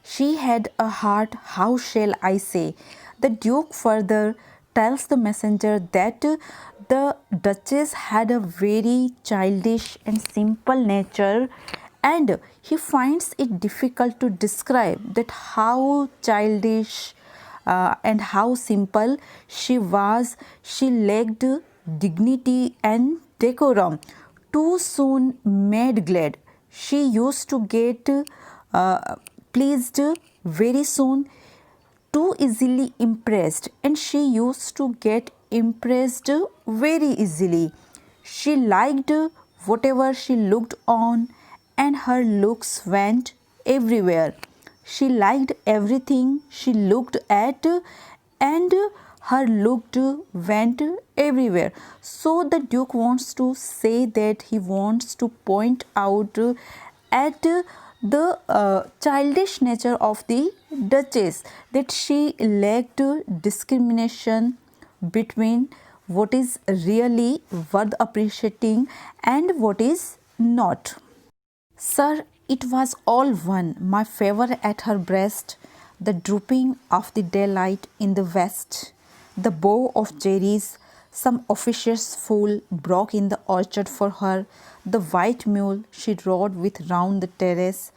She had a heart, how shall I say? The Duke further tells the messenger that the Duchess had a very childish and simple nature, and he finds it difficult to describe that how childish and how simple she was. She lacked dignity and decorum. Too soon made glad. She used to get pleased very soon, too easily impressed, and she used to get impressed very easily. She liked whatever she looked on, and her looks went everywhere. She liked everything she looked at, and her looked went everywhere. So the Duke wants to say that he wants to point out at the childish nature of the Duchess, that she lacked discrimination between what is really worth appreciating and what is not. Sir, it was all one, my favor at her breast, the drooping of the daylight in the west, the bow of cherries, some officious fool broke in the orchard for her, the white mule she rode with round the terrace,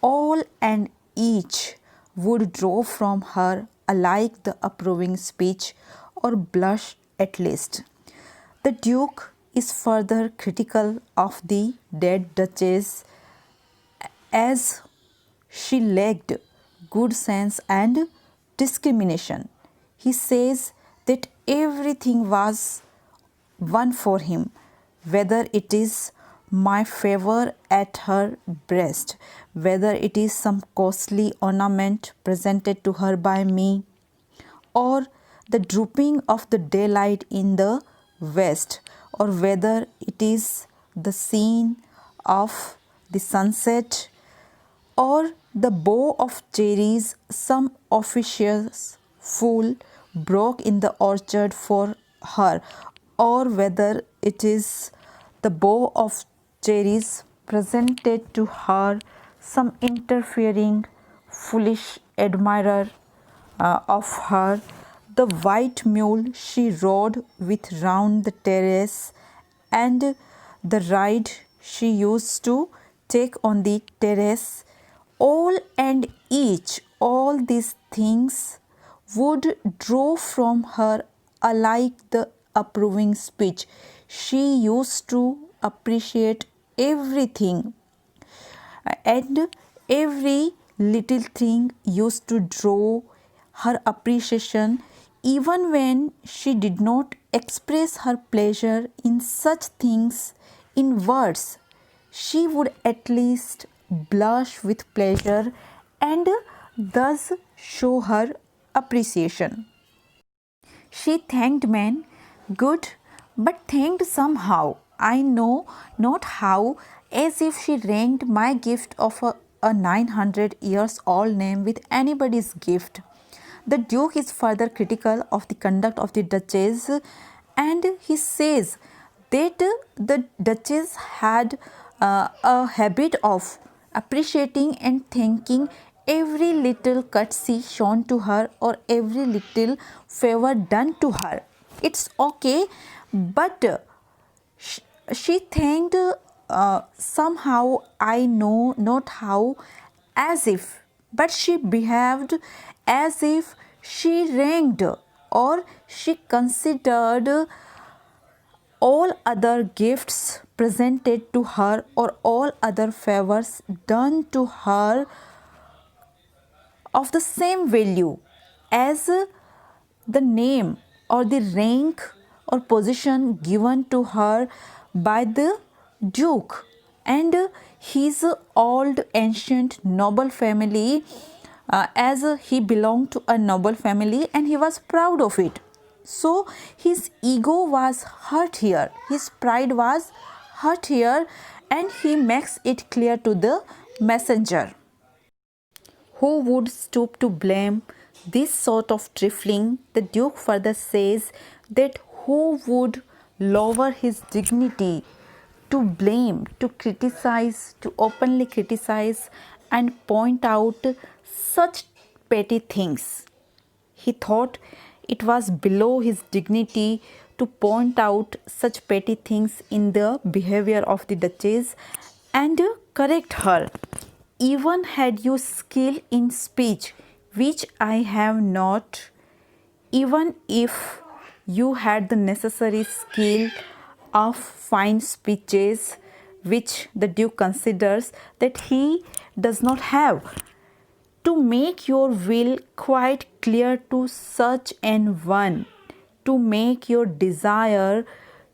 all and each would draw from her alike the approving speech or blush at least. The Duke is further critical of the dead Duchess, as she lacked good sense and discrimination. He says that everything was one for him, whether it is my favor at her breast, whether it is some costly ornament presented to her by me, or the drooping of the daylight in the west, or whether it is the scene of the sunset, or the bow of cherries some officious fool broke in the orchard for her, or whether it is the bow of cherries presented to her some interfering foolish admirer of her, the white mule she rode with round the terrace, and the ride she used to take on the terrace, all and each, all these things would draw from her alike the approving speech. She used to appreciate everything, and every little thing used to draw her appreciation, even when she did not express her pleasure in such things in words. She would at least blush with pleasure and thus show her appreciation. She thanked men, good, but thanked somehow, I know not how, as if she ranked my gift of a 900 years old name with anybody's gift. The Duke is further critical of the conduct of the Duchess, and he says that the Duchess had a habit of appreciating and thanking every little courtesy shown to her or every little favor done to her. It's okay, but she thanked somehow, I know not how, as if, but she behaved as if she ranked or she considered all other gifts presented to her or all other favors done to her of the same value as the name or the rank or position given to her by the Duke and his old ancient noble family, as he belonged to a noble family and he was proud of it. So his ego was hurt here, his pride was hurt here, and he makes it clear to the messenger. Who would stoop to blame this sort of trifling? The Duke further says that who would lower his dignity to blame, to criticize, to openly criticize and point out such petty things. He thought it was below his dignity to point out such petty things in the behavior of the Duchess and correct her. Even had you skill in speech, which I have not, even if you had the necessary skill of fine speeches, which the Duke considers that he does not have, to make your will quite clear to such an one, to make your desire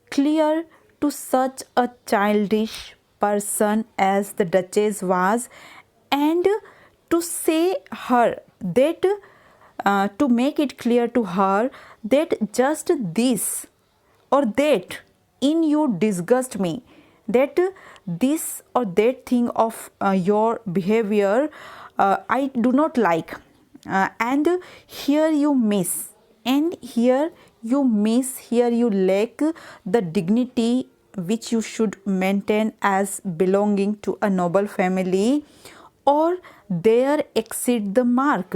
clear to such a childish person as the Duchess was, and to say her that to make it clear to her that just this or that in you disgust me, that this or that thing of your behavior I do not like, and here you miss, and here you miss, here you lack the dignity which you should maintain as belonging to a noble family, or there exceed the mark,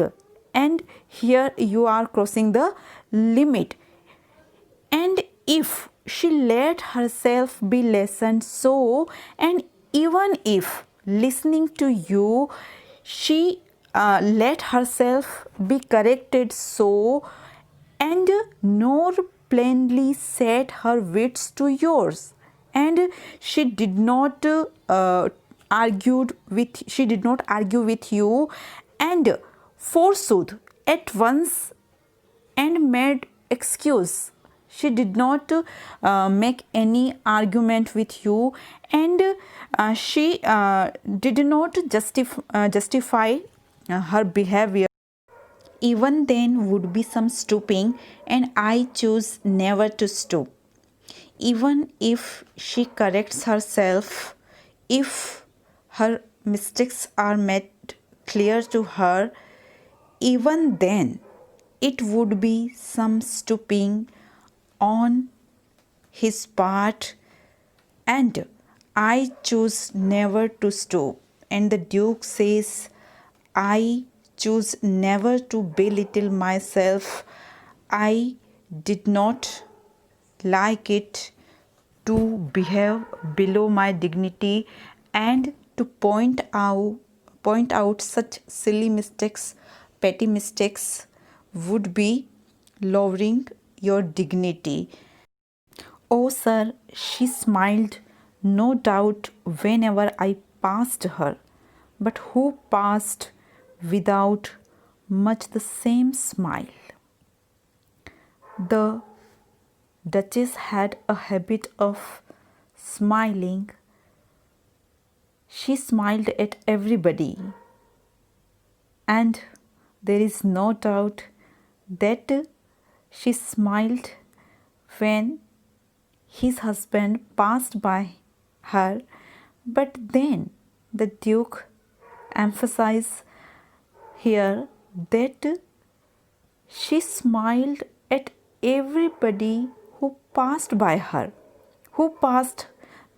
and here you are crossing the limit. And if she let herself be listened so, and even if listening to you she let herself be corrected so, and nor plainly set her wits to yours, and she did not argue with you, and forsooth at once and made excuse. She did not make any argument with you, and she did not justify her behavior. Even then would be some stooping, and I choose never to stoop. Even if she corrects herself, if her mistakes are made clear to her, even then it would be some stooping on his part, and I choose never to stoop. And the Duke says, I choose never to belittle myself. I did not like it to behave below my dignity and to point out such silly mistakes, petty mistakes would be lowering your dignity. Oh, sir, she smiled, no doubt, whenever I passed her. But who passed without much the same smile? The Duchess had a habit of smiling. She smiled at everybody, and there is no doubt that she smiled when his husband passed by her. But then the Duke emphasized here that she smiled at everybody who passed by her, who passed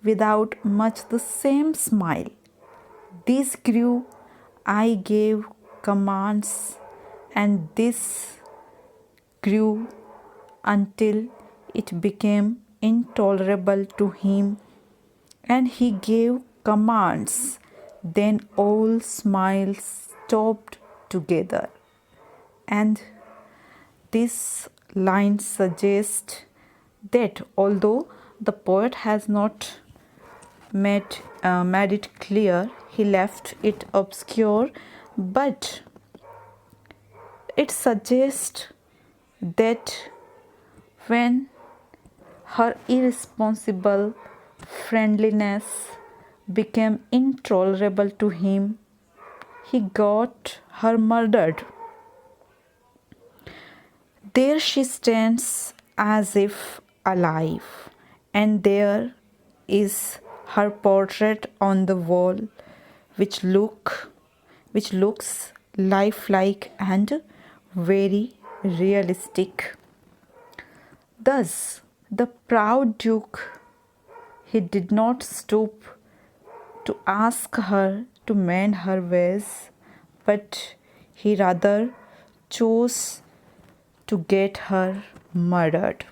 without much the same smile. This grew, I gave commands, and this grew until it became intolerable to him, and he gave commands. Then all smiles stopped together. And this line suggests that although the poet has not made it clear, he left it obscure, but it suggests that when her irresponsible friendliness became intolerable to him, he got her murdered. There she stands as if alive, and there is her portrait on the wall, which looks lifelike and very realistic. Thus, the proud Duke, he did not stoop to ask her to mend her ways, but he rather chose to get her murdered.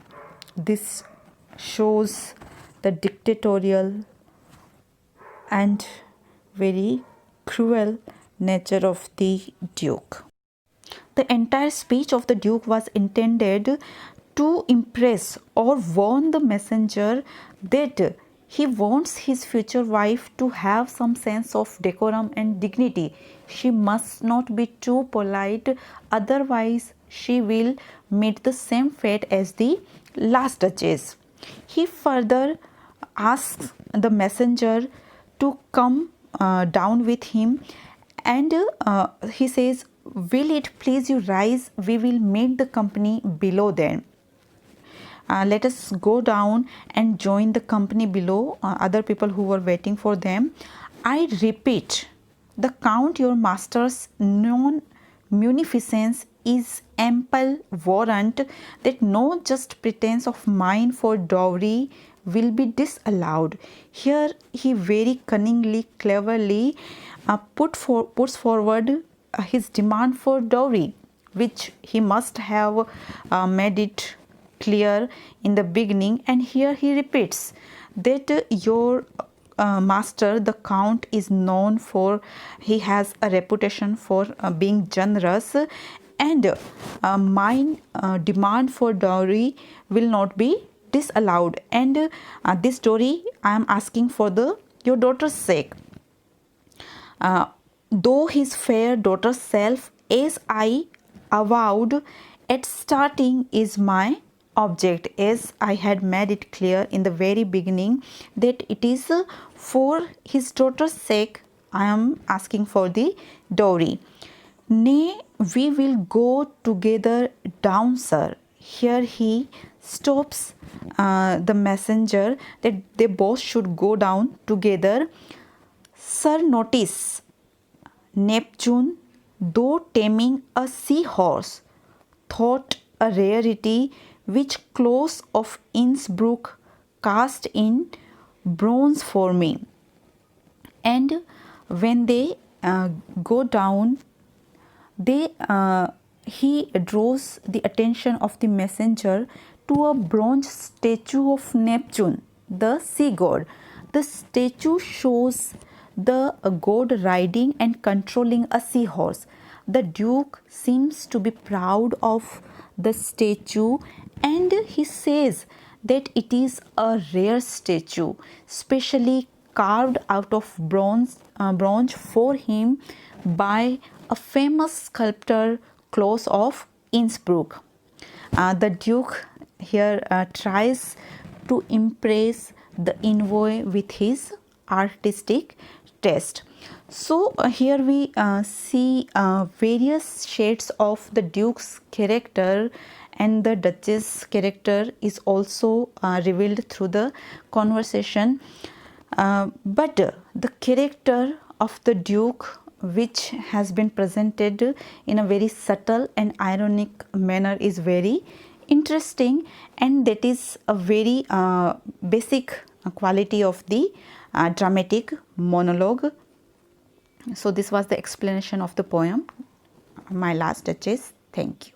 This shows the dictatorial and very cruel nature of the Duke. The entire speech of the Duke was intended to impress or warn the messenger that he wants his future wife to have some sense of decorum and dignity. She must not be too polite, otherwise, she will meet the same fate as the last Duchess. He further asks the messenger to come down with him, and he says, "Will it please you rise? We will meet the company below then." Let us go down and join the company below, other people who were waiting for them. I repeat, the Count your master's non munificence is ample warrant that no just pretense of mine for dowry will be disallowed. Here he very cunningly, cleverly puts forward his demand for dowry, which he must have made it clear in the beginning, and here he repeats that your master the count is known for, he has a reputation for being generous, and my demand for dowry will not be disallowed, and this dowry I am asking for the your daughter's sake. Though his fair daughter's self, as I avowed at starting, is my object, as I had made it clear in the very beginning that it is for his daughter's sake I am asking for the dowry. Nay, we will go together down, sir. Here he stops the messenger that they both should go down together. Sir, notice, Neptune, though taming a seahorse, thought a rarity which Claus of Innsbruck cast in bronze for me. And when they go down, he draws the attention of the messenger to a bronze statue of Neptune, the sea god. The statue shows the god riding and controlling a seahorse. The Duke seems to be proud of the statue, and he says that it is a rare statue, specially carved out of bronze for him by a famous sculptor, Claus of Innsbruck. The Duke here tries to impress the envoy with his artistic taste. So here we see various shades of the Duke's character, and the Duchess' character is also revealed through the conversation. But the character of the Duke, which has been presented in a very subtle and ironic manner, is very interesting, and that is a very basic quality of the dramatic monologue. So this was the explanation of the poem, My Last Duchess. Thank you.